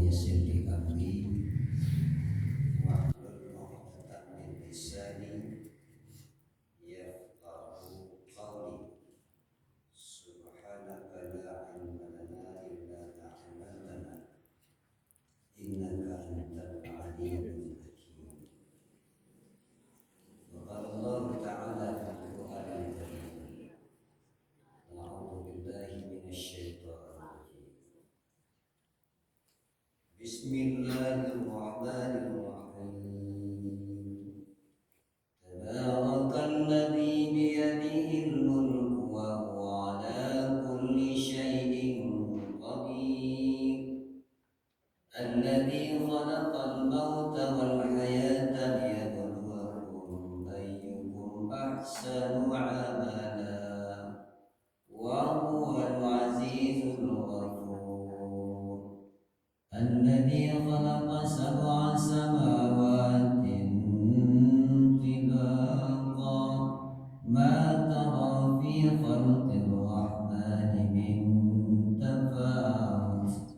yassir li amri wahlul 'uqdatam min lisani yafqahu qawli. Subhanaka la ilma lana illa ma 'allamtana innaka antal 'alimul hakim. Wa qala Allah ta'ala fil Qur'anil karim, a'udzu billahi minasy syaithanir rajim. Bismillahirrahmanirrahim. Tabarakalladzi biyadihil mulku wa huwa ala kulli syai'in qadir. Alladzi khalaqal mauta wal hayata liyabluwakum ayyukum ahsanu amala wa huwal azizul ghafur. Alladzi khalaqa sab'a samawatin tibaqa ma tara fi khalqir rahmani min tafawut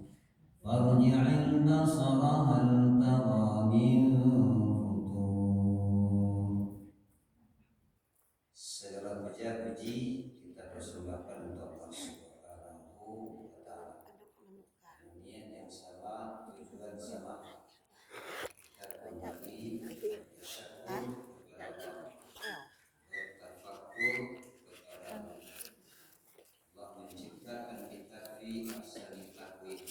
farji'il basara hal tara min futur. Segala puja-puji kita persembahkan untuk Allah Subhanahu wa ta'ala. Niat yang sama, tujuan sama. Kita kembali bersyukur kepada Allah, bertafakur kepada Allah. Allah menciptakan kita fi ahsani taqwim,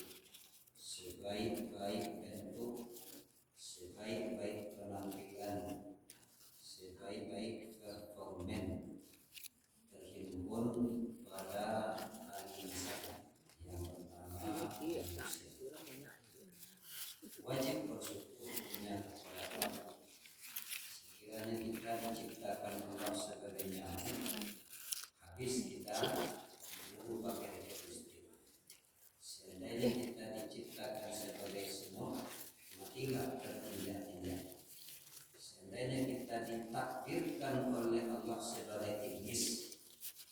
sebaik-baik bentuk, sebaik-baik penampilan, sebaik-baik performan terhimpun pada al-insan yang pertama manusia. Wajib bersyukurnya kepada Allah. Sekiranya kita diciptakan Allah sebagai nyaman, habis kita dulu pakai listrik. Seandainya kita diciptakan sebagai semut, matilah terinjak-injak. Seandainya kita ditakdirkan oleh Allah sebagai iblis,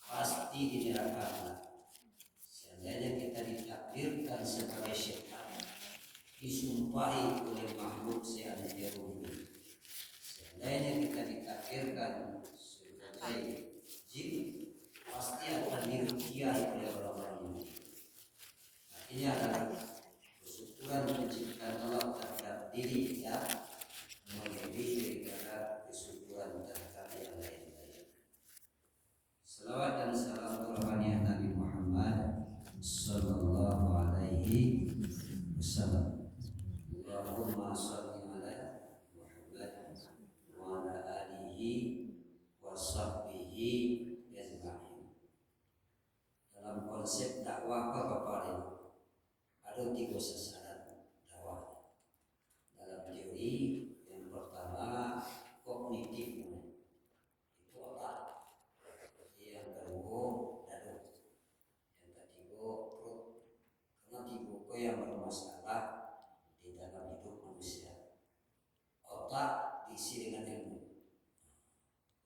pasti di neraka. Seandainya kita ditakdirkan sebagai syaitan, disumpahi oleh makhluk seandainya bumi. Seandainya kita ditakdirkan sebagai jin, pasti akan dirukiah oleh orang-orang ini. Artinya adalah kesyukuran penciptaan Allah terhadap diri kita melebihi daripada kesyukuran terhadap yang lain-lain. Salawat dan salam rohani Nabi Muhammad sallallahu alaihi wasallam. Allahumma shalli ala Muhammad wa ala alihi wa sahbihi ajma'in. Dalam konsep dakwah ke Bapak Ibu, ada 3 sasaran dakwah. Dalam teori yang pertama kognitif, itu otak. Yang kedua dada. Yang ketiga perut. Karena 3 yang bermasalah di dalam hidup manusia. Otak diisi dengan ilmu,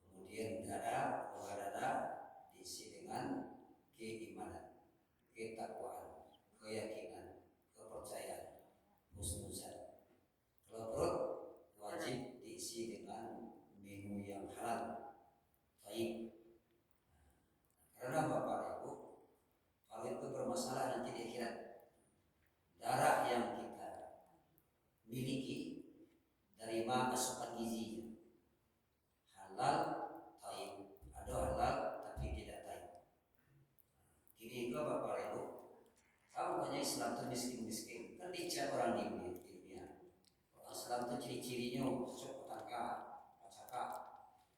kemudian dada diisi dengan keimanan, ketakwaan, keyakinan, kepercayaan, husnuzan. Kalau perut wajib diisi dengan menu yang halal, baik. Karena Bapak Ibu, kalau itu bermasalah nanti di akhirat, darah yang kita miliki dari mana asupan gizinya, halal, taib. Ada halal tapi tidak taib. Gini ke Bapak Ibu, kamu banyak Islam itu miskin-miskin, kan dicap orang di dunia. Orang Islam itu ciri-cirinya cocok petaka, pacaka,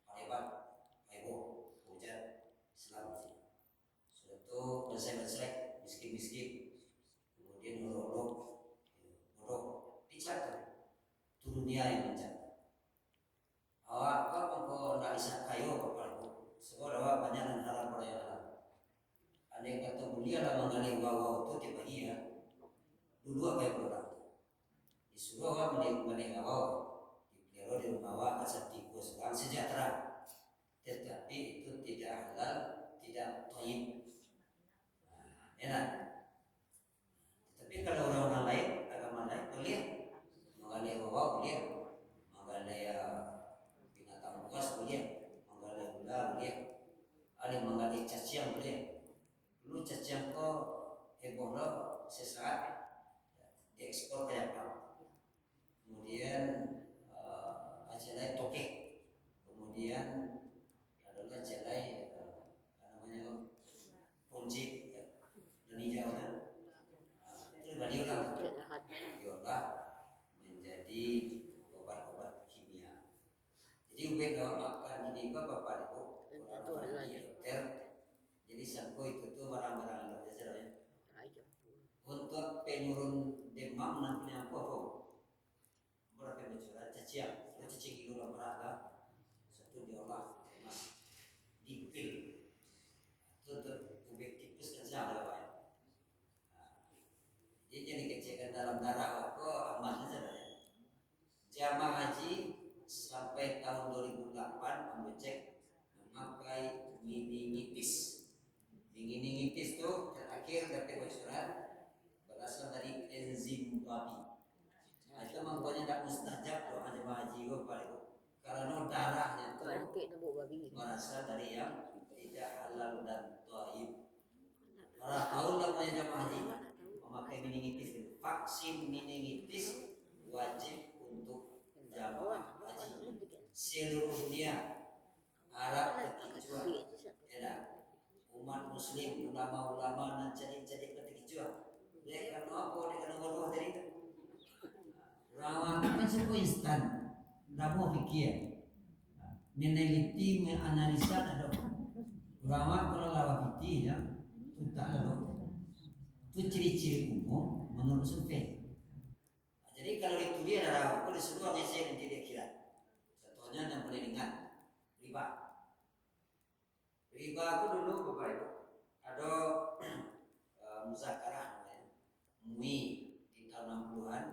parebat, paibo, hujan, Islam itu. Sudah itu bersek-bersek, miskin-miskin, kemudian nuruluk, bodoh, dicap itu dunia yang mencap. Awak apa kau nak isap kayu Bapak Ibu? Sekolah awak banyak dan halal pada yang halal. Ada yang kata mulia lah menggali wawaw itu tiap hari ya. Dulu apa yang berlaku? Disuruh awak menggali wawaw, dipelihara di rumah awak kasar tikus, orang sejahtera. Tetapi itu tidak halal, tidak thayyib. Enak. Tapi kalau orang-orang lain, agama lain, tempoh lo sesaat diekspor ke Jepang. Kemudian ajalai toke, kemudian adalah ajalai namanya punci dan hijau itu diolah menjadi obat-obat kimia. Jadi ubek kalau makan ini kok bapak itu orang-orang di dokter. Jadi sangko itu tuh barang-barang yang biasa ya. Untuk penurun demam nantinya apa? Berapa bicara cacing, cacing itu lah berada satu diolah dipil. Itu ubek tipis kan saja lah. Jadi dikecilkan dalam darah kok aman saja ya. Jamaah haji sampai tahun 2008 mengecek memakai meningitis. Meningitis itu terakhir dapat bocoran berasal dari enzim babi. Nah, itu makanya tidak mustajab doa jemaah haji itu karena darahnya itu berasal dari yang tidak halal dan thayyib. Para tahu namanya jemaah haji memakai meningitis, vaksin meningitis wajib untuk jamaah haji seluruh dunia, Arab kecuali umat muslim, ulama-ulama dan jadi kecuali. Ya karena apa? Karena Allah dari itu. Rawang kan semua instan, tidak mau fikir, meneliti, menganalisa ada. Rawang kalau lawak fikir ya, itu tak ada. Itu ciri-ciri umum menurut survei. Jadi kalau itu dia adalah aku disuruh ngisi yang tidak kira. Contohnya yang paling ringan, riba. Riba aku dulu bapak ibu ada muzakarah namanya, MUI di tahun 60-an.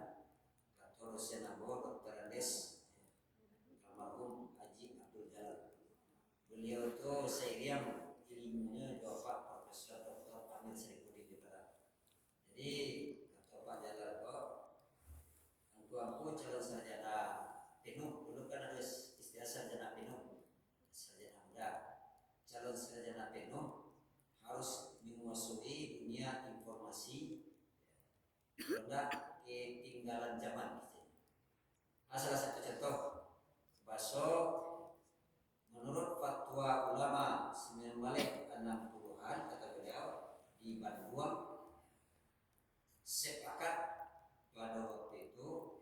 Kantor Senabo Dr. Andes, almarhum Haji Abdul Jalal. Beliau itu seiring ilmunya Bapak Profesor Dr. Amir Srikudi di Barat. Jadi kata Pak Jalal kok aku calon sarjana penuh, dulu kan ada istilah sarjana penuh, sarjana muda. Calon sarjana penuh harus menguasai dunia informasi, tidak ketinggalan zaman. Salah satu contoh baso menurut fatwa ulama 1960-an kata beliau di Bandung sepakat pada waktu itu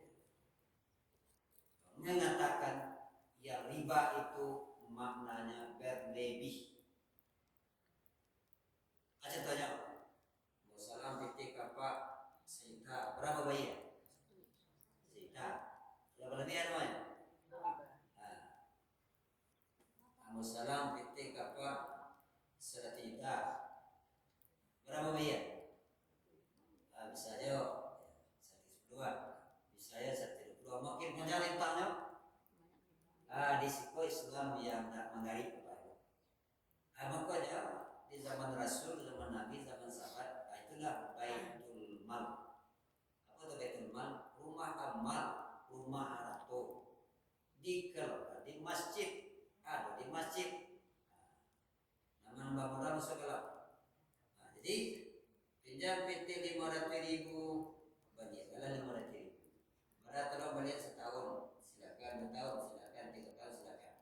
mengatakan yang riba itu maknanya berlebih. Aja tanya, salam PT Kapak Sita berapa bayar? Sita berapa lebih namanya? Salam PT Kapak Sita berapa bayar? Bisa aja, 110, bisa ya 120. Makin panjang tentangnya. Risiko Islam yang tak menggarip kepada. Makanya di zaman Rasul, zaman Nabi, zaman sahabat, itulah Baitul Mal. Apa itu Baitul Mal? Rumah amal, rumah harta. Di masjid, ada di masjid. Nama bangunan sekolah. Jadi pinjam PT 500.000 banyak, kalau 500.000. Kalau balik setahun, silakan 2 tahun, silakan 3 tahun, silakan.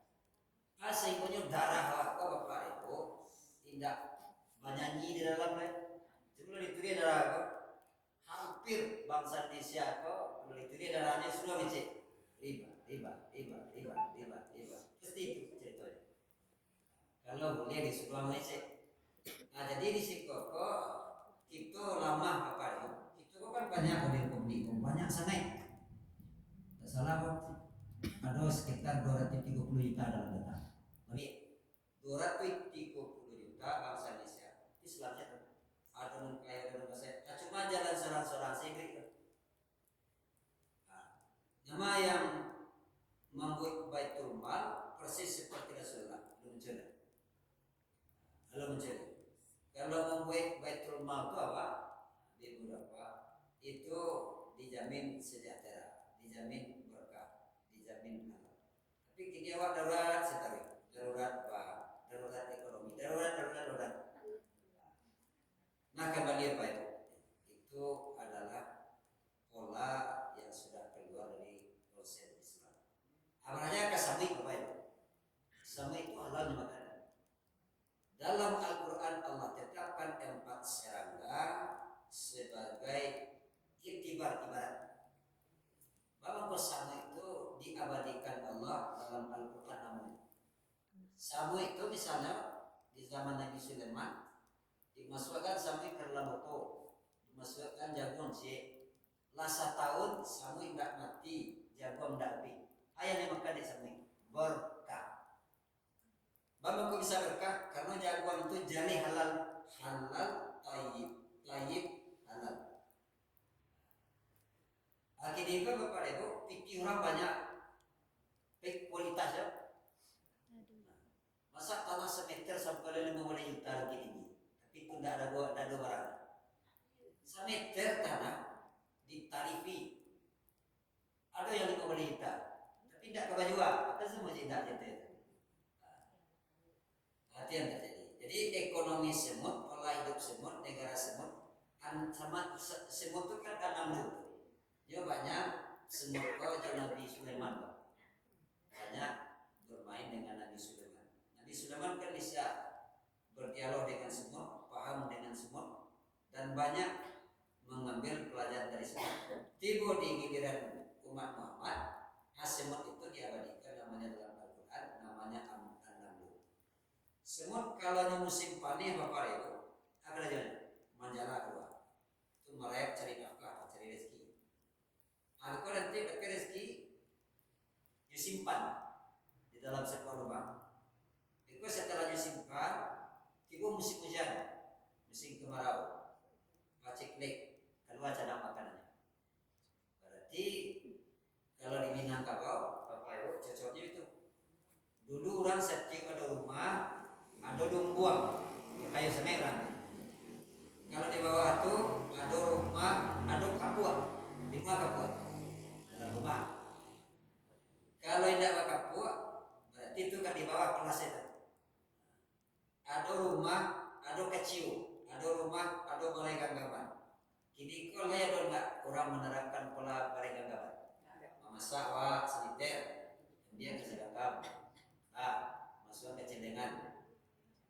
Sehingga darah apa bapak itu tidak menyanyi di dalamnya. Sebelum itu dia darah apa? Hampir bangsa Indonesia apa? Sebelum itu dia darahnya sudah becek. Riba. Pasti itu ceritanya. Kalau boleh disuruh becek. Jadi risiko kok itu lama bapak itu. Itu kan banyak komunikasi, banyak sangat. Tak salah ada sekitar 230 juta dalam data. Tapi 230 juta bangsa Indonesia Islamnya ada yang kaya dan bahasa. Cuma jalan seorang-seorang sendiri. Nama yang membuat Baitul Mal persis seperti Rasulullah belum mencuri. Kalau membuat Baitul Mal itu apa? Di beberapa itu dijamin sejahtera, dijamin berkah, dijamin halal. Tapi kini awak darurat sekali, darurat ekonomi, darurat. Nah kembali apa itu? Allah tetapkan 4 serangga sebagai iktibar ibarat. Bahwa samu itu diabadikan Allah dalam Al-Quran namanya. Samu itu misalnya di zaman Nabi Sulaiman dimasukkan samu ke dalam botol, dimasukkan jagung si lasa tahun samu tidak mati, jagung tidak habis. Ayah yang makan di samu berkah. Bahwa kok bisa berkah? Karena jagung itu jani halal, tayyib halal. Akhirnya Bapak Ibu, pikir orang banyak, baik kualitas ya. Masa tanah semeter sampai 5 juta gini, tapi itu tidak ada barang. Semeter tanah ditarifi, ada yang 5 juta, tapi tidak kebajuan, apa semua tidak gitu. Yang terjadi. Jadi ekonomi semut, pola hidup semut, negara semut, sama semut itu kan enam. Dia banyak semut Nabi Sulaiman banyak bermain dengan Nabi Sulaiman. Nabi Sulaiman kan bisa berdialog dengan semut, paham dengan semut, dan banyak mengambil pelajaran dari semut. Tiba di giliran umat Muhammad, semut itu diabadikan namanya dalam Al-Quran, namanya semut. Kalau musim panen Bapak Ibu akan aja menjala keluar itu merayap cari nafkah, cari rezeki. Aku nanti dapat rezeki disimpan di dalam sebuah lubang. Itu setelah disimpan, tiba musim hujan, musim kemarau, paceklik, keluar cadangan makanannya. Berarti kalau di Minangkabau Bapak Ibu cocoknya itu. Dulu orang setiap ada rumah ada buang kayu semeran. Kalau di bawah itu ada rumah, ada kapua, 5 kapua dalam rumah. Kalau tidak kapua, berarti itu kan di bawah kelas itu. Ada rumah, ada kecil, ada rumah, ada balai ganggaman. Kini kalau ada enggak orang menerapkan pola balai ganggaman, memasak wak saniter, dia kesedangkan, masuk ke cendengan.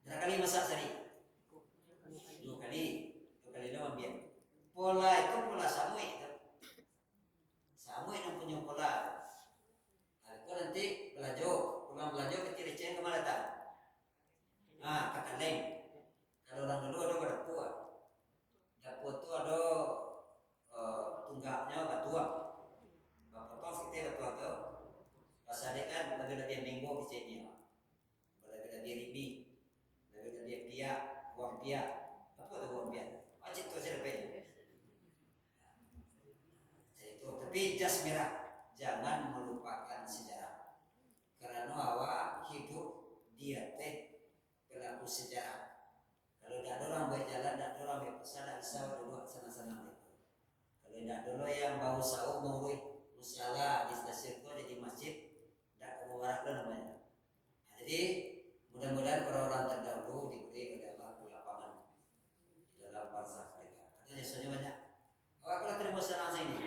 Berapa kali masak sehari? 2 kali dalam biar. Pola itu pola samu itu. Samu yang punya pola. Aku nanti pulang belajar kecil leceh kemana tak? Kakak lain. Kalau orang dulu ada berdapua. Dapua itu ada tunggaknya batua. Bapak kita batua tu. Pas ada kan bagi-bagi minggu kecilnya. Bagi-bagi ribi. Dia pihak, uang pihak, apa itu uang pihak? Wajib tu saya dapat. Itu tapi jas merah, jangan melupakan sejarah. Karena awak hidup dia pelaku sejarah. Kalau tidak ada orang berjalan, tidak ada orang berpesan, tidak bisa dulu sana-sana itu. Kalau tidak ada yang bau saung, bau musyalah di stasiun itu jadi masjid, tidak kemubarak namanya. Jadi mudah-mudahan orang-orang terdahulu diberi oleh Allah kelapangan di dalam barzakh mereka. Katanya biasanya banyak. Kalau terima senang ini,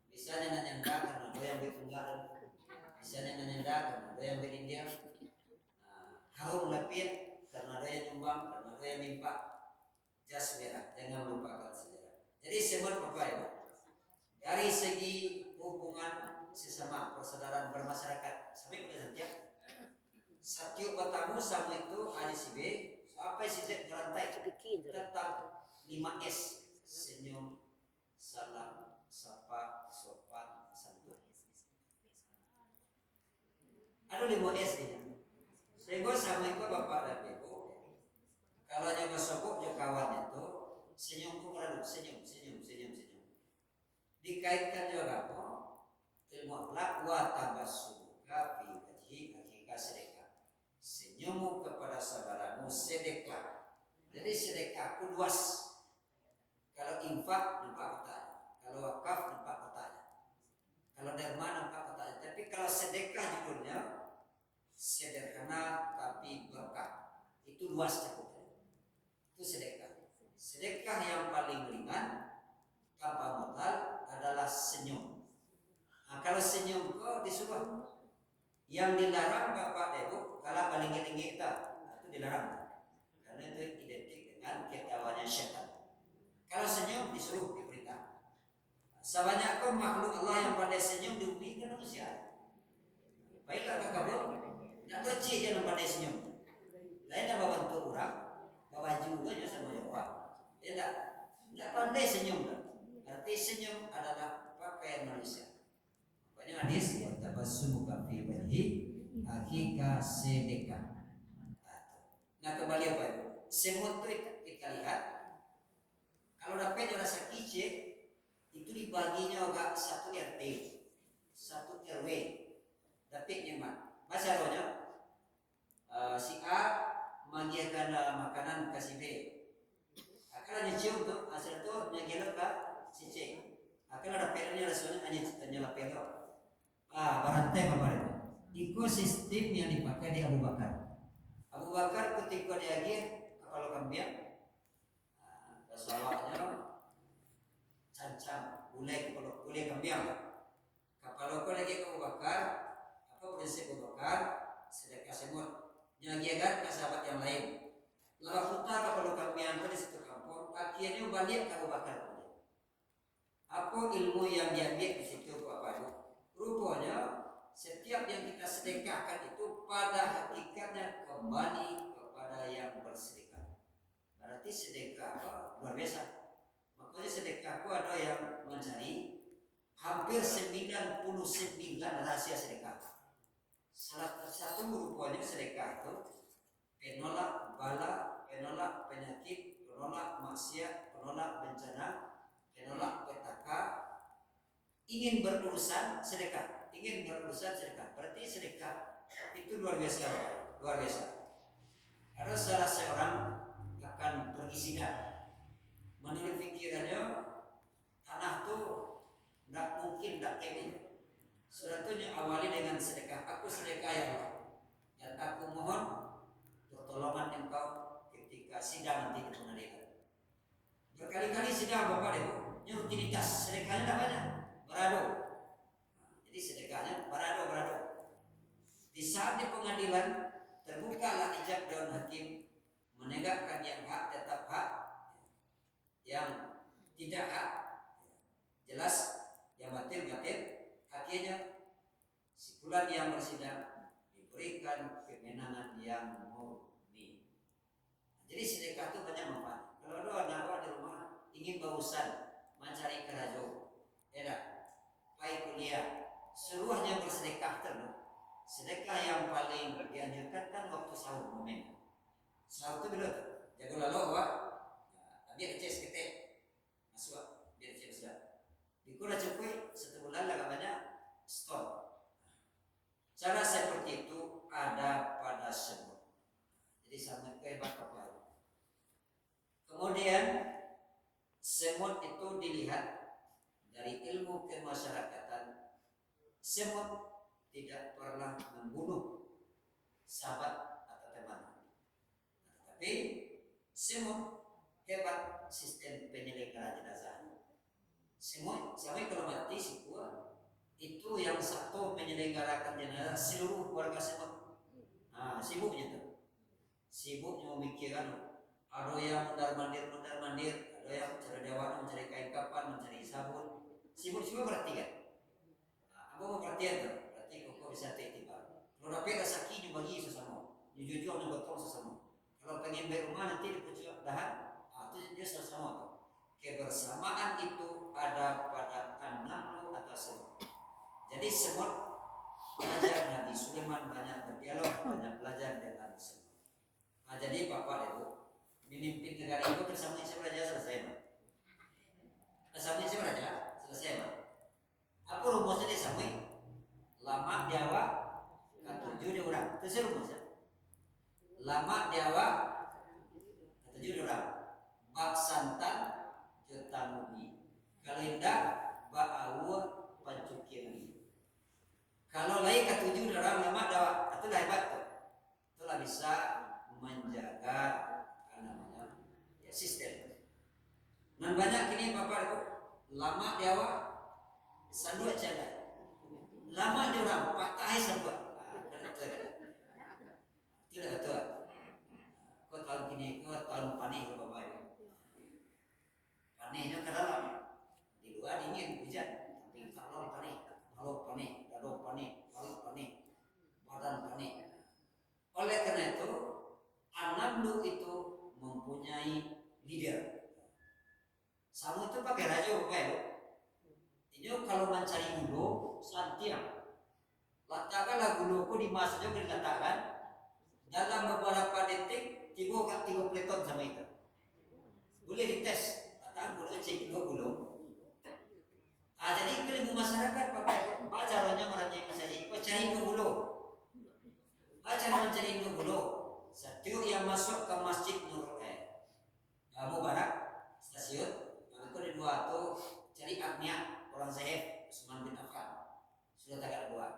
bisanya nanya karena ada yang bertunggal, bisanya nanya karena ada yang berindia, harum lapir karena ada yang nyumbang, karena ada yang mimpak, jas merah. Jangan lupakan sejarah. Jadi semua Bapak Ibu, dari segi hubungan sesama persaudaraan bermasyarakat sampai pada setiap bertamu sama itu ada si B sampai si Z berantai tetap 5S: senyum, salam, sapa, sopan, santun. Ada 5S dia. Sehingga sama itu Bapak dan Ibu, kalau yang bersokok yang kawannya itu senyumku perlu senyum. Dikaitkan juga apa? Ilmu akhlak wa tabassumuka fi wajhi akhika sedekah. Senyummu kepada saudaramu sedekah. Jadi sedekahku luas. Kalau infak nampak petanya, kalau wakaf nampak petanya, kalau derma nampak petanya. Tapi kalau sedekah judulnya sederhana tapi berkah, itu luas cakupnya. Itu sedekah. Sedekah yang paling ringan tanpa modal adalah senyum. Kalau senyum kok disuruh. Yang dilarang Bapak Ibu kalau paling tinggi itu dilarang karena itu identik tabasumuka fi wajhi akhika sedekah. Nah kembali apa itu? Semut itu kita lihat kalau dapat rasa kicik itu dibaginya agak satu RT, satu RW, dapatnya mah. Bahasa rohnya si A mengiakan makanan kasih B. Akan nyicium tuh hasil tuh nyagelok ke si C. Akan ada pelnya rasanya hanya lapel. Barantai kemarin. Itu sistem yang dipakai di Abu Bakar. Abu Bakar ketika dia kapal kambing, pesawatnya cancang, boleh kambing. Kapal lagi Abu Bakar, apa prinsip Abu Bakar? Sedekah semut. Nyagiakan ke sahabat yang lain. Lalu putar kapal kambing itu di situ kampung, akhirnya balik ke Abu Bakar. Apa ilmu yang diambil di situ Bapak Ibu? Rupanya setiap yang kita sedekahkan itu pada hakikatnya kembali kepada yang bersedekah. Berarti sedekah luar biasa. Makanya sedekahku ada yang mencari hampir 99 rahasia sedekah. Salah satu rupanya sedekah itu penolak bala, penolak penyakit, penolak maksiat, penolak bencana, penolak petaka, ingin berurusan sedekah. Ingin berurusan sedekah, berarti sedekah itu luar biasa, luar biasa. Ada salah seorang akan pergi sidang, menurut pikirannya tanah itu tidak mungkin tidak kebin. Sebetulnya awali dengan sedekah. Aku sedekah ya Allah, dan aku mohon pertolongan engkau ketika sidang nanti di pengadilan. Berkali-kali sidang Bapak Ibu, rutinitas sedekahnya tidak banyak, berado. Jadi sedekahnya berado. Di saat di pengadilan terbukalah ijab daun hakim menegakkan yang hak tetap hak, yang tidak hak jelas, yang batil. Akhirnya simpulan yang bersidang diberikan kemenangan yang murni. Jadi sedekah itu banyak manfaat. Kalau ada anak di rumah ingin berurusan mencari kerja, pai kuliah, seluruhnya bersedekah terus. Sedekah yang paling dianjurkan kan waktu sahur momen. Sahur itu bila jago lalu wah, biar kecil kita masuk, biar kecil sudah. Dikulah cukup satu bulan lah banyak stop. Cara seperti itu ada pada semut. Jadi sama kehebat kapal. Kemudian semut itu dilihat dari ilmu kemasyarakatan. Semut tidak pernah membunuh sahabat atau teman. Tapi semut hebat sistem penyelenggaraan jenazah. Semut, sampai kalau mati si kuat itu yang satu menyelenggarakan jenazah seluruh keluarga semut. Sibuknya tuh. Sibuknya memikirkan ada yang mundar-mandir, ada yang mencari dewan, mencari kain kapan, mencari sabun. Sibuk juga berarti kan? Aku mau perhatian tuh. Bisa tiba. Kalau dapat rezeki dibagi sesama, jujur betul sesama. Kalau pengen beli rumah nanti dipucuk dahan, itu dia sesama tuh. Kebersamaan itu ada pada anak atau semut. Jadi semut belajar Nabi Sulaiman banyak berdialog, banyak belajar dengan semut. Jadi Bapak Ibu, memimpin negara itu bersama siapa saja selesai. Bersama siapa saja selesai. Apa rumusnya sama? Lama Jawa ketujuh dia orang. Itu rumusnya. Lama Jawa ketujuh dia orang. Bak santan jutamuni. Kalau indah bak awal pancukiri. Kalau lain ketujuh dia orang lama Jawa, itu lah hebat tuh. Itulah bisa menjaga namanya ya sistem. Dan banyak ini Bapak Ibu lama Jawa sandua jalan. Lama dia orang patah sebab tidak betul. Kau tahun kini kau tahun panik ke bawah. Paniknya ke dalam, di luar dingin hujan, tapi kalau panik, dada panik, badan panik. Oleh karena itu, Anandu itu mempunyai leader. Sama itu pakai raja Ini kalau mencari dulu santiang Letakkanlah guluku di masa juga diletakkan dalam beberapa detik tiba peleton sama itu. Boleh dites. Letakkan gulu cek gulu. Jadi ilmu masyarakat pakai caranya meranjang saja. Cari gulu. Cara mencari gulu. Satu yang masuk ke masjid Nurul Mubarak stasiun. Lalu kedua tu cari Agnia orang Zaid Usman bin Affan. Sudah tak dua.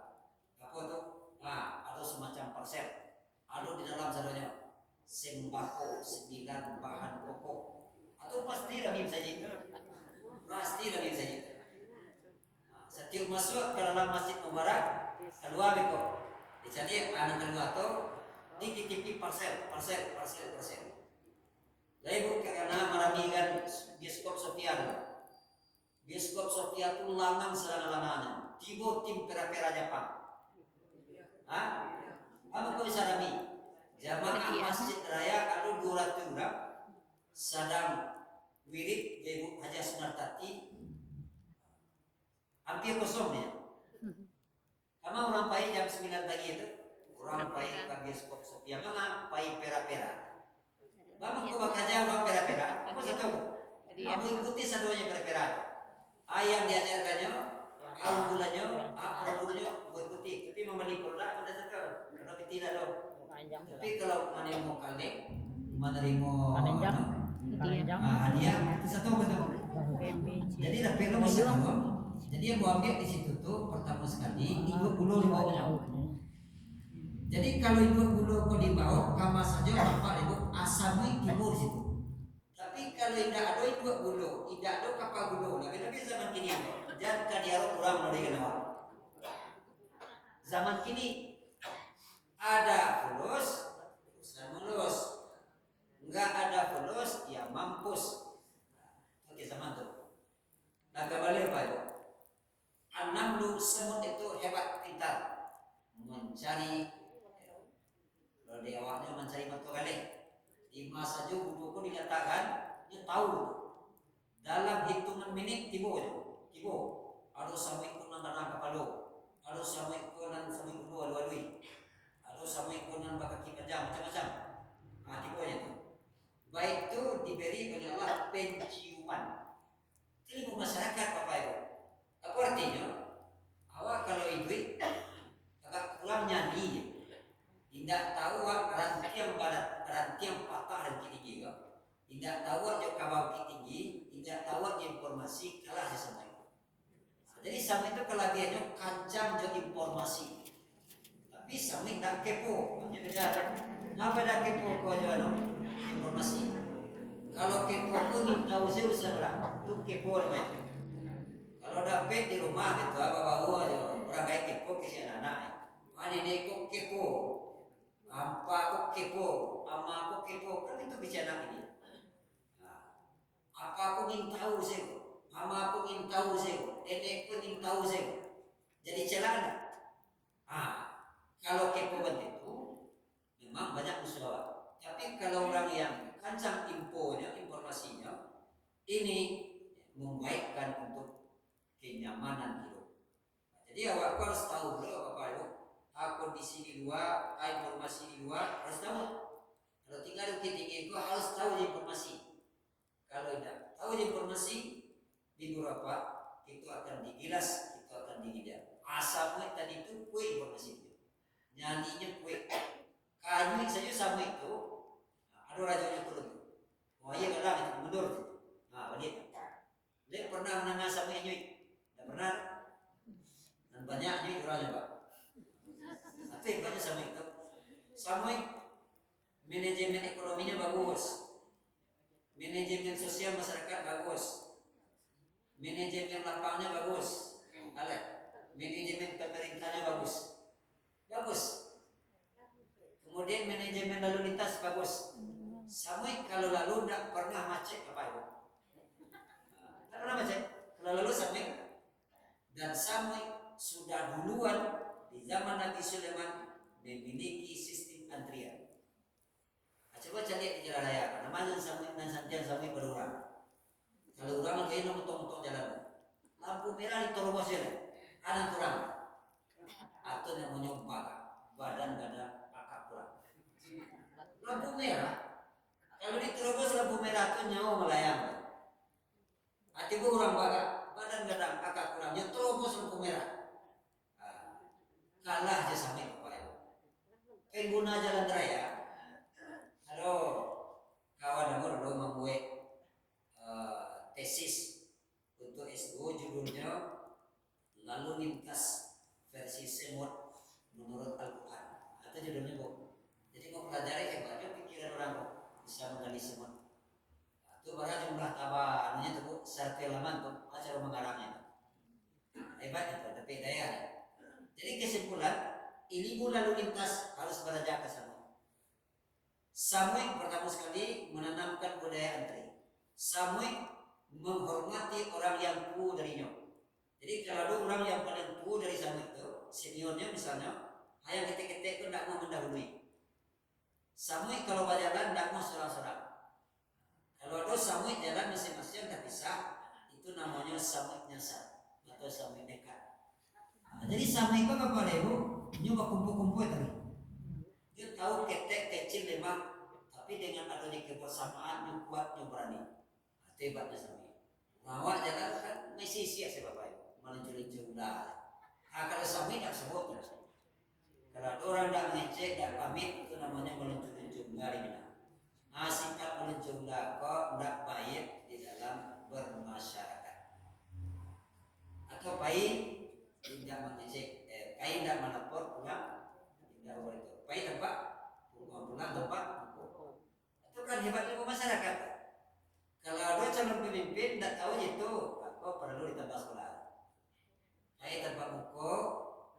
Apa tu? Ada semacam parcel. Ada di dalam sadonya sembako 9 bahan pokok. Atau pasti ramim saja. Pasti ramim saja. Setiap masuk ke dalam masjid Mubarak, keluar beko. Jadi anak kedua tu dititipi parcel. Jadi karena meramikan Bioskop Sofia. Bioskop Sofia tu lanang selama-lamanya. Tibo tim pera-pera Jepang. Apa kau bisa rami? Jamaah Masjid Raya ada 200 orang sedang wirid Ibu Haji Sunartati hampir kosong ya. Kamu orang pai jam 9 pagi itu orang pai ke Bioskop Sofia mana pai pera-pera. Kamu kau bekerja orang pera-pera. Kamu satu. Kamu ikuti sadonya pera-pera. Ayam diajarkannya, bulannya, produknya, ikuti. Tapi membeli produk pada sekarang. Kalau tidak dong. Tapi kalau mana yang mau kalik, menerima hadiah, satu betul. Jadi dah perlu bisa dong. Jadi yang gua ambil di situ tuh pertama sekali ikut bulu di bawahnya. Jadi kalau ikut bulu kau di bawah, kamu saja bapak ibu asamui timur di situ. Tapi kalau tidak ada ikut bulu, tidak ada kapal bulu. Lagi-lagi zaman kini dan kadiaro kurang dari kenapa? Zaman kini ada fulus, urusan mulus. Enggak ada fulus, ya mampus. Oke zaman itu. Nah kembali apa itu? An-namlu semut itu hebat pintar mencari. Kalau dia awalnya mencari batu kali. Di masa juga buku dikatakan dia tahu dalam hitungan menit tibo. Ada sampai ikunan tanah kapalo. Ada sampai ikunan sampai dua alui. Ada sampai ikunan bakaki panjang macam-macam. Tibonya itu. Baik itu diberi oleh Allah penciuman. Ilmu masyarakat Bapak Ibu. Apa artinya? Awak kalau itu agak kurang nyanyi. Tidak tahu rantiang barat, rantiang patah dan tinggi juga. Tidak tahu aja kawal tinggi, tidak tahu aja informasi kalah sesamai. Jadi sama itu kelebihannya kancang jadi informasi. Tapi sama tidak kepo, hanya beda. Apa dah kepo kau aja informasi. Kalau kepo pun tahu saya usah itu kepo namanya. Kalau dapat di rumah itu bawa aja orang kayak kepo ke anak. Mana dia kok kepo? Apa aku kepo? Ama aku kepo? Kan itu bicara ini. Apa aku ingin tahu sih? Ama aku ingin tahu sih. Nenek pun ingin tahu sih. Jadi celana. Kalau kepo itu memang banyak usaha. Tapi kalau orang yang kancang infonya, informasinya, ini membaikkan untuk kenyamanan hidup. Jadi awak harus tahu dulu apa itu. Kondisi di luar, informasi di luar harus tahu. Kalau tinggal di tinggi itu harus tahu informasi. Kalau tidak tahu informasi di beberapa itu akan digilas, itu akan digidam. Asamnya tadi itu kue informasi itu, nyanyinya kue. Kayu saja sama itu, ada rajanya turun. Wah iya kalau itu mundur. Balik. Dia pernah menangis sama ini, tidak pernah. Dan banyaknya orangnya pak. Tapi banyak sama itu. Sama manajemen ekonominya bagus. Manajemen sosial masyarakat bagus. Manajemen lapangnya bagus. Manajemen pemerintahnya bagus. Kemudian manajemen lalu lintas bagus. Sama kalau lalu tidak pernah macet apa itu? Tidak pernah macet. Kalau lalu sama dan sama sudah duluan di zaman Nabi Sulaiman memiliki sistem antrian. Coba cari di jalan raya, namanya sampai berurang. Kalau urang lagi motong jalan, lampu merah ditolong aja, anak kurang. atau namanya badan gak ada akak kurang. Lampu merah. Kalau diterobos lampu merah itu nyawa melayang. Hati orang badan gak ada akak kurangnya terobos lampu merah. Kalah aja sama Bapak Ibu. Pengguna jalan raya. Halo, kawan aku dulu membuat tesis untuk S2 judulnya lalu lintas versi semut menurut Al-Quran. Itu judulnya Bu. Jadi mau pelajari hebatnya pikiran orang bisa menggali semut. Itu barang jumlah tabahannya itu Bu, sertelaman tuh cara mengarangnya. Hebat itu, tapi daya. Jadi kesimpulan ilmu lalu lintas harus belajar ke sana. Samuel pertama sekali menanamkan budaya antri. Samuel menghormati orang yang tua darinya. Jadi kalau ada orang yang paling tua dari Samuel itu, seniornya misalnya, ayam ketek-ketek itu tidak mau mendahului. Samuel kalau berjalan tidak mau serang-serang. Kalau ada Samuel jalan masing-masing tak bisa, itu namanya Samuel nyasar atau Samuel nekat. Jadi Samuel itu apa Ibu? Nyoba kumpul-kumpul tadi. Dia tahu ketek kecil memang, tapi dengan adanya kebersamaan yang kuat yang berani. Hebatnya Samuel. Awak jalan kan masih sia sih Bapak Ibu, meluncur-luncur dah. Kalau Samuel tak sebut. Kalau orang dah ngecek dan pamit itu namanya meluncur-luncur dari mana? Sifat meluncur kok tidak baik di dalam bermasyarakat. Atau baik tidak mengecek, baik tidak melapor pulang, tidak boleh itu. Baik tempat pulang tempat, itu kan hebatnya masyarakat. Kalau ada calon pemimpin tidak tahu itu, aku perlu ditambah sekolah. Baik tempat buku,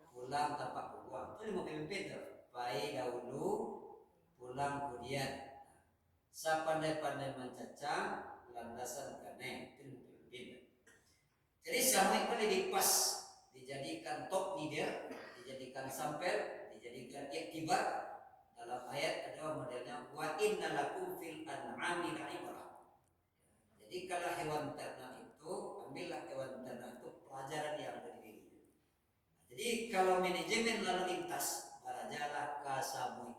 pulang tempat buku. Itu lima pemimpin tuh. Baik dahulu, pulang kemudian. Sepandai-pandai mencacang, landasan kene itu lima pemimpin. Jadi Samuel itu lebih pas dijadikan top leader, dijadikan sampel, dijadikan iktibar. Dalam ayat ada modelnya wa inna lakum fil an'ami la'ibrah. Jadi kalau hewan ternak itu, ambillah hewan ternak itu pelajaran yang ada di dirinya. Jadi kalau manajemen lalu lintas, belajarlah ke Samuel.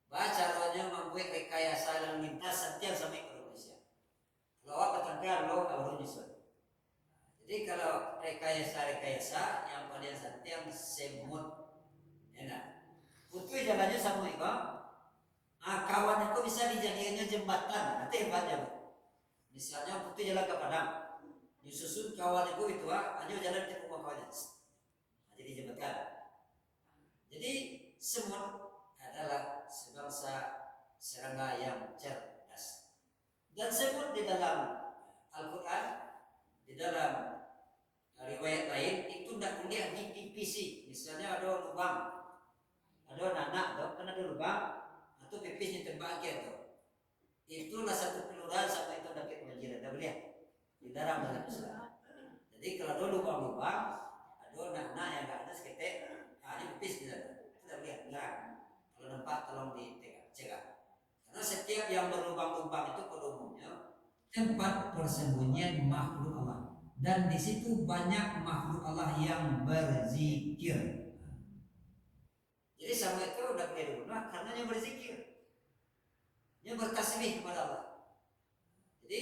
Baca rohnya membuat rekayasa lalu lintas setiap sampai ke Indonesia. Kalau awak ketangkar lo baru nyusun. Jadi kalau rekayasa yang paling setiap semut, enak. Putri jalannya Samuel kok. Kawan itu bisa dijadikannya jembatan, nanti hebatnya. Misalnya putih jalan ke Padang, disusun kawan itu hanya jalan ke rumah kawannya, jadi jembatan. Jadi semut adalah sebangsa serangga yang cerdas. Dan semut di dalam Al-Quran, di dalam riwayat lain itu tidak kuliah di PVC. Misalnya ada lubang, ada nanak, kan ada lubang, atau pipisnya terbakar tuh. Itulah satu kelurahan sampai itu dapat banjir, ada boleh dilarang dalam Islam. Jadi kalau ada lubang-lubang, ada anak-anak yang nggak ada seketek, ini pipis kita, tidak boleh dilarang. Kalau nampak tolong dicegah. Karena setiap yang berlubang-lubang itu pada umumnya tempat persembunyian makhluk Allah, dan di situ banyak makhluk Allah yang berzikir. Jadi sama itu udah boleh dibunuh karena yang berzikir. Yang bertasbih kepada Allah. Jadi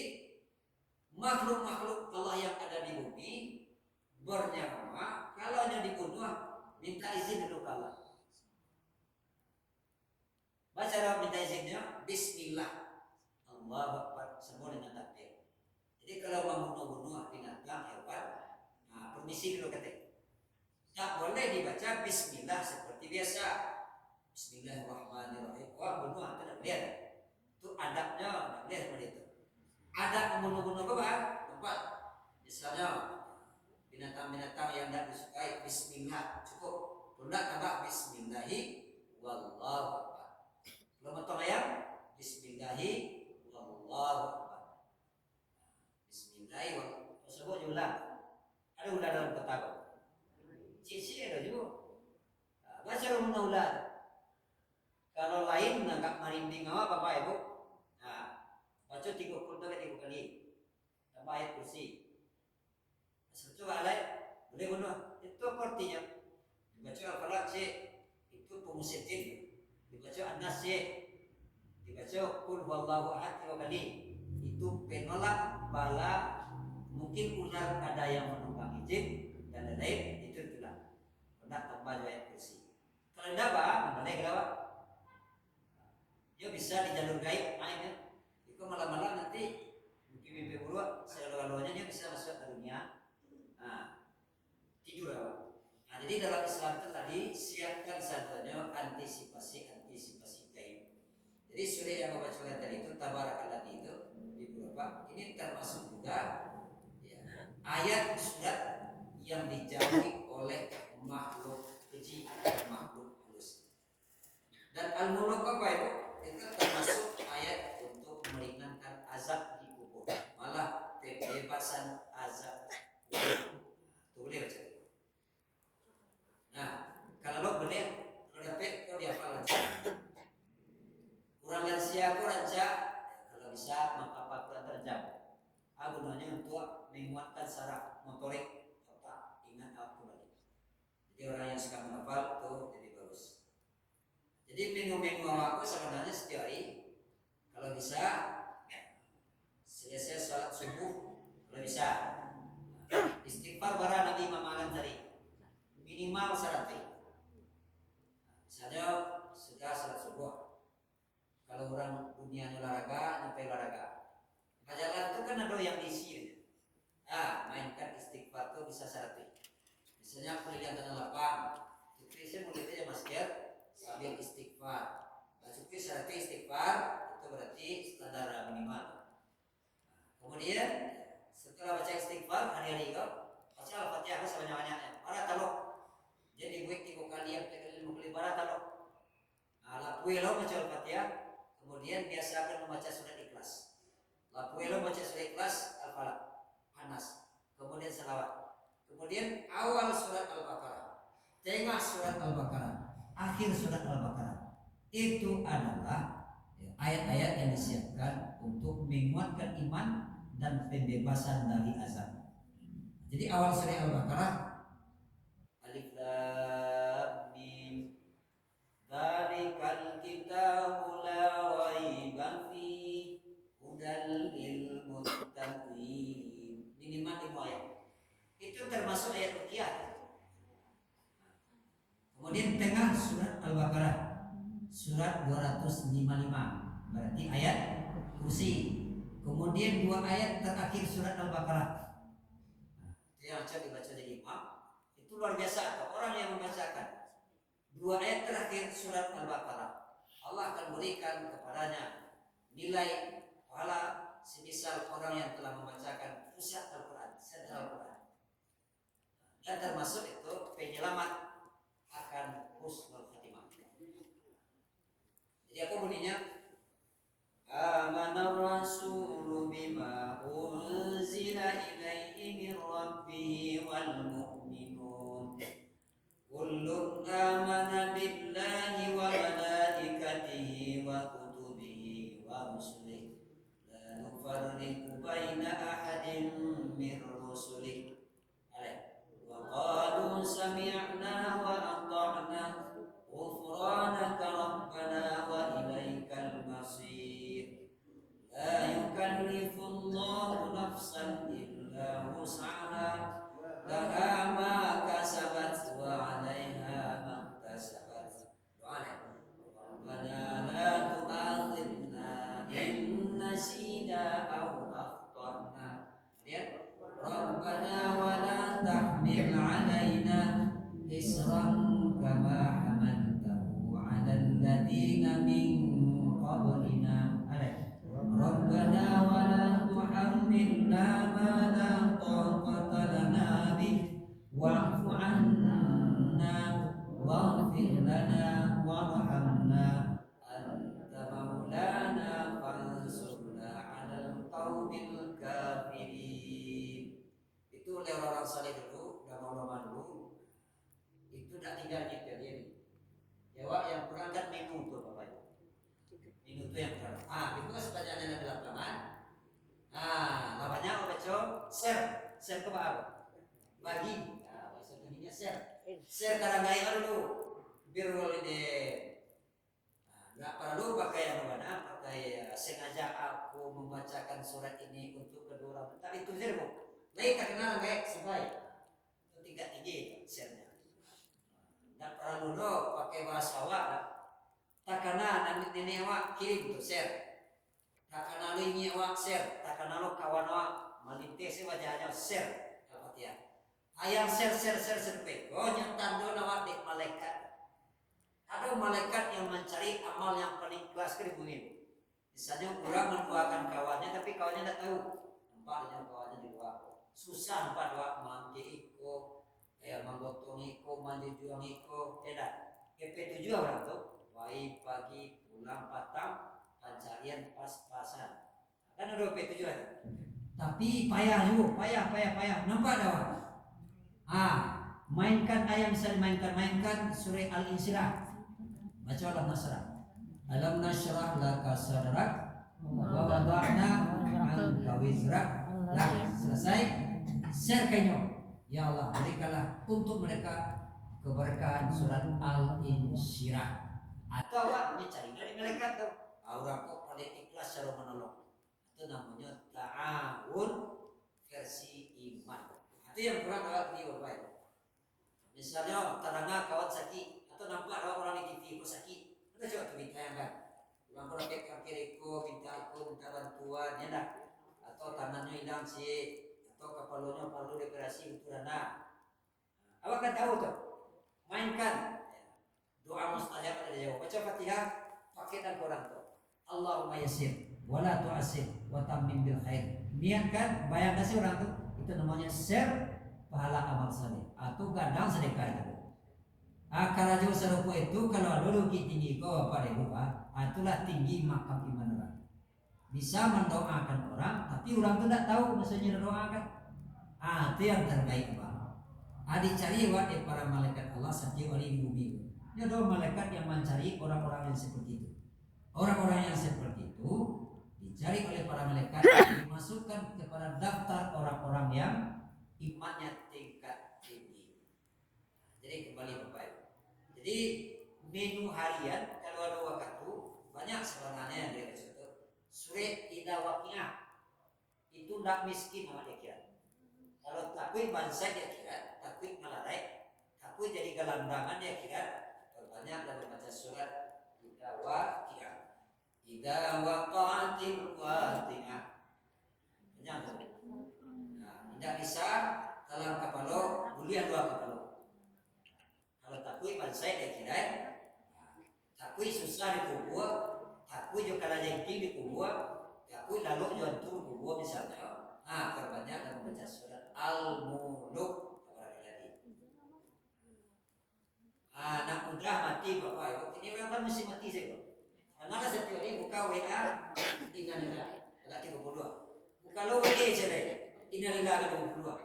makhluk-makhluk Allah yang ada di bumi bernyawa, kalau hanya dibunuh minta izin dulu ke Allah. Baca minta izinnya Bismillah, Allahu Akbar, semua dengan takbir. Jadi kalau membunuh-bunuh binatang hewan, permisi dulu ketik. Tak boleh dibaca Bismillah seperti biasa. Bismillahirrahmanirrahim. Wah, bunuh tidak boleh. Itu adabnya tidak boleh seperti itu. Adab membunuh-bunuh apa? Tempat. Misalnya binatang-binatang yang tidak disukai Bismillah cukup. Tidak tambah Bismillahi wallahu akbar. Kalau potong ayam Bismillahi wallahu akbar. Bismillahi wallahu. Tersebut ulang. Ada ulang dalam kitab. Cici ada juga. Baca rumah ulang. Kalau lain nggak merinding apa Bapak Ibu? Baca 3 kali. Tambah ayat kursi. Coba alai boleh bunuh. Itu artinya. Baca Al-Falaq bala mungkin ular ada yang menunggangi jin dan lain-lain itu itulah hendak tambah ayat kursi. Kalau tidak apa, boleh kenapa? Ya bisa di jalur gaib main ya. Itu malam-malam nanti mungkin mimpi buruk, segala-galanya dia bisa masuk ke dunia. Nah, tidur apa? Nah, jadi dalam Islam itu tadi siapkan saja antisipasi gaib. Jadi surah yang membacakan tadi itu tabarakallah itu di beberapa ini termasuk juga ya, ayat surat yang dijauhi oleh makhluk keji, makhluk halus. Dan al-mulk apa itu? Itu termasuk ayat untuk meringankan azab di kubur. Malah pembebasan azab. Itu boleh baca. Nah, kalau boleh, kalau dapat kau dihafal aja. Kurang lansia aku ranca, kalau bisa maka Quran terjam. Gunanya untuk menguatkan saraf motorik otak, ingat kembali. Jadi orang yang suka menghafal itu jadi bagus. Jadi minggu-minggu aku sebenarnya setiap hari kalau bisa selesai sholat subuh kalau bisa istighfar bara Nabi Imam Alam tadi minimal 100. Misalnya sudah sholat subuh. Kalau orang dunianya olahraga, nyampe olahraga. Jalan itu kan ada yang diisi. Mainkan istighfar itu bisa 100. Misalnya pilihan tanah lapang, itu saya mulai aja masker sambil istighfar. Masuki 100 istighfar itu berarti standar minimal. Kemudian setelah baca istighfar hari-hari itu baca al-fatihah sebanyak-banyaknya. Para taluk. Jadi buat 3 kali yang 5 kali para taluk. Lapui lo baca al-fatihah. Kemudian biasakan membaca surat Ikhlas. Lapui lo baca surat Ikhlas, Al-Falaq, Anas. Kemudian salawat. Kemudian awal surat Al-Baqarah, tengah surat Al-Baqarah, akhir surat Al-Baqarah. Itu adalah ayat-ayat yang disiapkan untuk menguatkan iman dan pembebasan dari azab. Jadi awal surat Al-Baqarah Alif Lam Mim Dzalikal kitabu la raiba fihi hudal lil muttaqin. Minimal 5 ayat. Itu termasuk ayat ruqyah. Kemudian tengah surat Al-Baqarah surat 255 berarti ayat kursi. Kemudian 2 ayat terakhir surat Al-Baqarah. Yang dibaca jadi imam itu luar biasa. Orang yang membacakan 2 ayat terakhir surat Al-Baqarah, Allah akan berikan kepadanya nilai pahala semisal orang yang telah membacakan pusat Al-Quran, sedar Al-Quran. Dan termasuk itu penyelamat akan husnul khatimah. Jadi apa bunyinya? Amanar rasulu bima unzila ilaihi min rabbih wal mu'minun kullun amana billahi wa malaikatihi wa kutubihi wa rusulihi la nufarriqu baina ahadin min rusulihi wa qalu sami'na wa ata'na ghufranaka rabbana wa ilaikal masir la yukallifullahu nafsan illa wus'aha laha ma kasabat wa 'alaiha ma iktasabat rabbana la tu'akhidna in nasina aw akhtana rabbana wa la tahmil 'alaina isran kama hamaltahu 'alal ladzina min qablina rabbana wa la tuhammilna ma la taqata lana bih wa'fu 'anna waghfir lana warhamna anta maulana fansurna 'alal qaumil kafirin. Itu oleh orang saleh dulu, ulama dulu itu tidak tinggal nyipir dia nih. Jawa yang kurang kan minggu tuh Bapak Ibu. Minggu tuh yang kurang. Itu sepanjangnya ada di lapangan. Lapangannya apa baca? Share ke bawah. Bagi. Bahasa Indonesia share. Share kadang-kadang dulu. Biar ini. Nggak perlu pakai yang mana, pakai sengaja aku membacakan surat ini untuk kedua orang. Tak itu saja bu. Lain tak kenal kayak sebaik. Itu tingkat tinggi share-nya. Tak perlu pakai bahasa awak. Tak kenal nanti nenek awak kirim untuk share. Tak kenal ini awak share. Tak kenal kawan awak malintes wajahnya share. Dapat ya. Ayam share survei. Oh nyetan do awak dek malaikat. Ada malaikat yang mencari amal yang paling kelas ke bumi. Misalnya orang mendoakan kawannya tapi kawannya tidak tahu. Nampak dengan kawannya di luar. Susah nampak doa manje iko, menggotong iko, manje juang iko, tidak. EP7 orang tuh. Wai pagi pulang patang, pencarian pas-pasan. Kan ada EP7 ada. Tapi payah juga, payah. Nampak doa. Mainkan ayam bisa dimainkan surah Al-Insyirah. Baca Alam nashrah laka sadrak wa wada'na anka wizrak. Selesai. Share kenyo. Ya Allah, berikanlah untuk mereka keberkahan surat Al-Insyirah. Atau awak mencari dari malaikat tuh. Orang kok paling ikhlas cara menolong. Itu namanya ta'awun versi iman. Itu yang kurang awak di Bapak. Misalnya terangga kawan sakit atau nampak ada orang di TV kok sakit. Kita coba minta yang kan. Orang kalau kiriku minta bantuan ya dah. Atau tangannya hilang sih, atau kepalanya perlu operasi untuk dana. Awak kan tahu tuh. Mainkan doa mustajab ada jawab. Baca Fatihah pakai dan orang tuh. Allahumma yassir wala tu'assir wa tammim bil khair. Niatkan, bayangkan sih orang tuh itu namanya share pahala amal saleh atau gandang sedekah itu. Karena serupa itu kalau dulu tinggi kau pada lupa, itulah tinggi makam iman orang. Bisa mendoakan orang, tapi orang itu tidak tahu maksudnya doakan. Itu yang terbaik bang. Dicari wahai para malaikat Allah setiap hari di bumi. Ini adalah malaikat yang mencari orang-orang yang seperti itu. Orang-orang yang seperti itu dicari oleh para malaikat, dimasukkan kepada daftar orang-orang yang imannya tingkat tinggi. Jadi kembali Bapak. Jadi menu harian kalau ada waktu banyak sebenarnya yang dari situ. Surat Ida Waqiah itu tidak miskin sama dia kira. Kalau takut bangsa dia kira, takut malarai, takut jadi gelandangan dia kira. Banyak dalam baca surat Ida Waqiah. Ida waqa'atil waqi'ah. Banyak tuh. Nah, tidak bisa dalam kapalo, bulian dua kapalo. Kalau takui bangsa dia kira, takui susah dikubur, takui juga kalau jengking dikubur, takui lalu jual turun kubur misalnya. Terbanyak dalam membaca surat Al-Muluk. Anak muda mati bapak, ini orang kan mesti mati sih kok. Karena setiap hari buka WA, innalillah, agak 32. Buka lo WA saja, innalillah agak 22.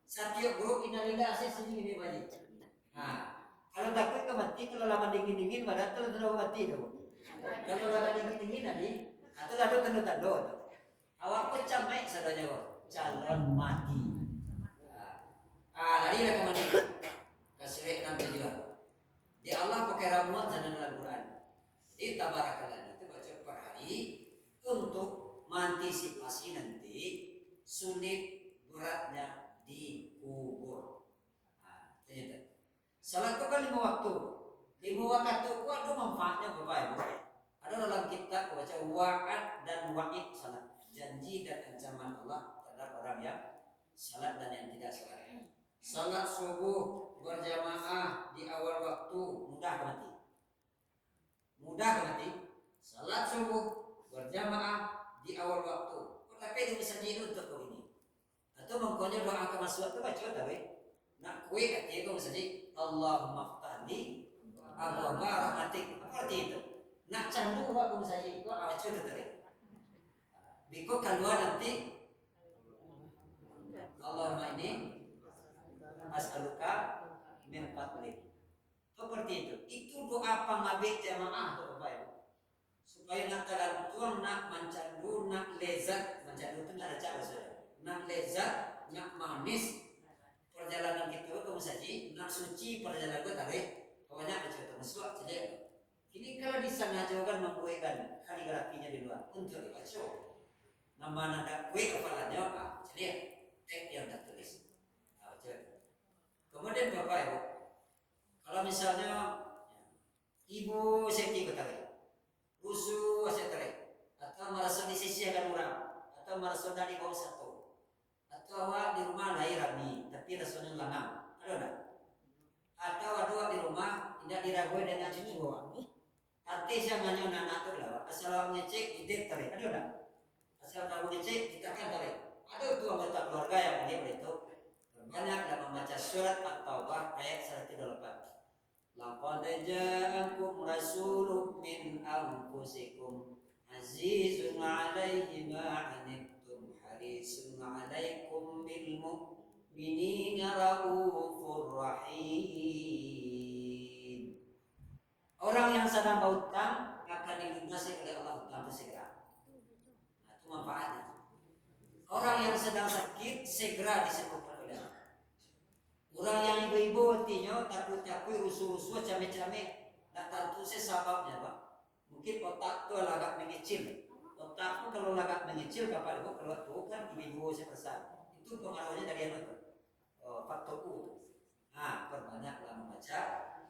Setiap grup innalillah saya sendiri wajib. Kalau takut ke mati, kalau lama dingin badan tu sudah mati tu. Kalau lama dingin tadi, atau lalu tanda-tanda. Awak pecah baik sadanya calon mati. Lari lah kemana? Kasih enam tujuan. Di Allah pakai rahmat dan Al-Quran. Di tabarakallah itu baca per hari untuk mengantisipasi nanti sulit beratnya di kubur. Ternyata. Salat itu kan 5 waktu. 5 waktu itu ada manfaatnya Bapak Ibu. Ada dalam kitab baca wa'ad dan wa'id salat. Janji dan ancaman Allah terhadap orang yang salat dan yang tidak salat. Salat subuh berjamaah di awal waktu mudah mati. Salat subuh berjamaah di awal waktu. Tapi itu bisa jadi untuk ini. Atau mengkonya doa kemasuk itu baca tahu. Nak kue katanya kau misalnya Allahumma ftahli abwaaba rahmatik. Seperti itu. Nak candu kau misalnya kau awak cuci tadi. Biko keluar nanti Allahumma ini as'aluka min fadlik. Seperti itu. Itu doa pengabdi jamaah tuh Bapak Ibu. Supaya nak talantuan, nak mencandu, nak lezat. Mencandu itu tak ada cara saja. Nak lezat, nak manis. Perjalanan kita kamu saji, nak suci perjalanan kita tarik, pokoknya ada cerita mesra saja. Ini kalau disengaja kan membuatkan kaligrafinya di luar untuk dibaca. nama nada kue kepalannya jadi yang tertulis. Kemudian Bapak Ibu, kalau misalnya ibu seki ketahui, rusuh saya tarik, atau merasa disisihkan orang, atau merasa dari bawah satu, atau awak di rumah lahir rami, tapi rasanya lanang, ada enggak? Atau ada di rumah tidak diragui dengan cucu awak. Artis yang hanya anak itu lah, asal awak ngecek ide tarik, ada enggak? Asal kamu ngecek kita kan tarik. Ada itu anggota keluarga yang boleh itu. Banyak dalam membaca surat At-Taubah ayat 108. Laqad ja'akum rasulun min anfusikum azizun 'alaihi ma 'anittum harisun 'alaikum bil mu'minina raufur rahim. Orang yang sedang berhutang akan dilunasi oleh Allah hutang segera. Nah, itu manfaatnya. Orang yang sedang sakit segera disembuhkan oleh Allah. Orang yang ibu-ibu artinya takut-takut rusuh-rusuh came-came tak tentu sebabnya Pak. Mungkin otak tu agak mengecil. Otak tu kalau agak mengecil Bapak Ibu kalau tu kan ibu-ibu saya pesan. Itu pengaruhnya dari apa tuh? Faktor U. Nah, perbanyaklah membaca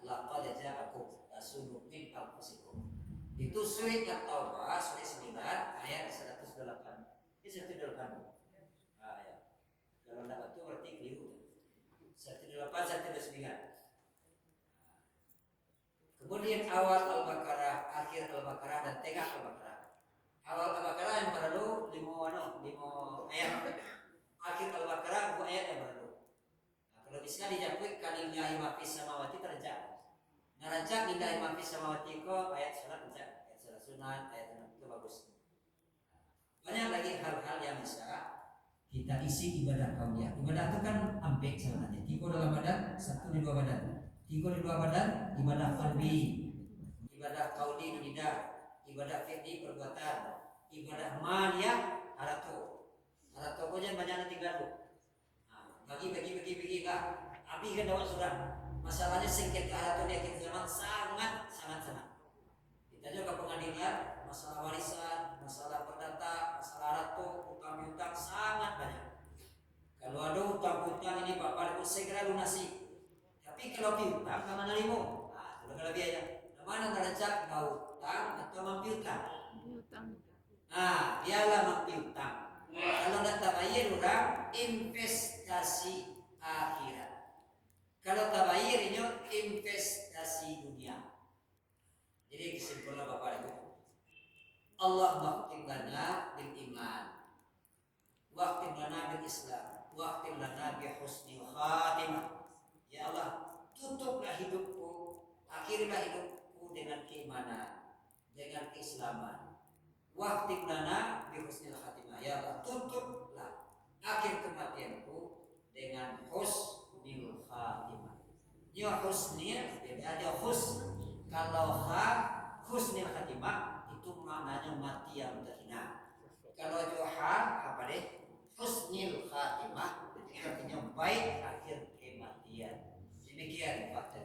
laqad ja'akum rasulun min anfusikum. Itu surat At-Taubah surat 9 ayat 108. Ini 108. Ah ya. Kalau tidak betul berarti keliru. 108 109. Kemudian awal Al-Baqarah, akhir Al-Baqarah dan tengah Al-Baqarah. Awal Al-Baqarah yang perlu 5 ayat. Akhir Al-Baqarah 2 ayat yang perlu. Nah, kalau bisa dijawab kalillahi ma fis samawati terjang. Narajak lillahi ma fis samawati ko ayat salat terjang. Ayat salat sunat, ayat itu bagus. Banyak lagi hal-hal yang bisa kita isi ibadah kauliah. Ibadah itu kan ampek sebenarnya. 3 dalam badan, 1 di 2 badan. 3 di 2 badan, ibadah qalbi, ibadah qauli lidah, ibadah fi'li perbuatan, ibadah maliyah haratu. Haratu aja banyak tinggal lu. Bagi lah. Abi kan dapat sudah. Masalahnya sengketa haratu di akhir zaman sangat. Kita juga ke pengadilan, masalah warisan, masalah perdata, masalah haratu, utang-utang sangat banyak. Kalau ada utang-utang ini Bapak harus segera lunasi. Tapi kalau piutang sama nalimo, nah itu lebih aja. Mana ngerajak mau utang atau mampiutang? Nah, dialah mampiutang. Kalau nak tabayir orang investasi akhirat. Kalau tabayir ini investasi dunia. Jadi kesimpulan Bapak Ibu, Allah waqtim lana bil iman, waqtim lana bil Islam, waqtim lana bi husnil khatimah. Ya Allah, tutuplah hidupku, akhirilah hidupku dengan keimanan, dengan keislaman. Waqtim lana bi husnil khatimah. Ya Allah, tutuplah akhir kematianku dengan husnil khatimah. Ya husnil, ada husn. Kalau husnil khatimah itu maknanya mati yang terhina. Kalau joha apa deh? Husnil khatimah itu artinya baik akhir kematian. Demikian Pak.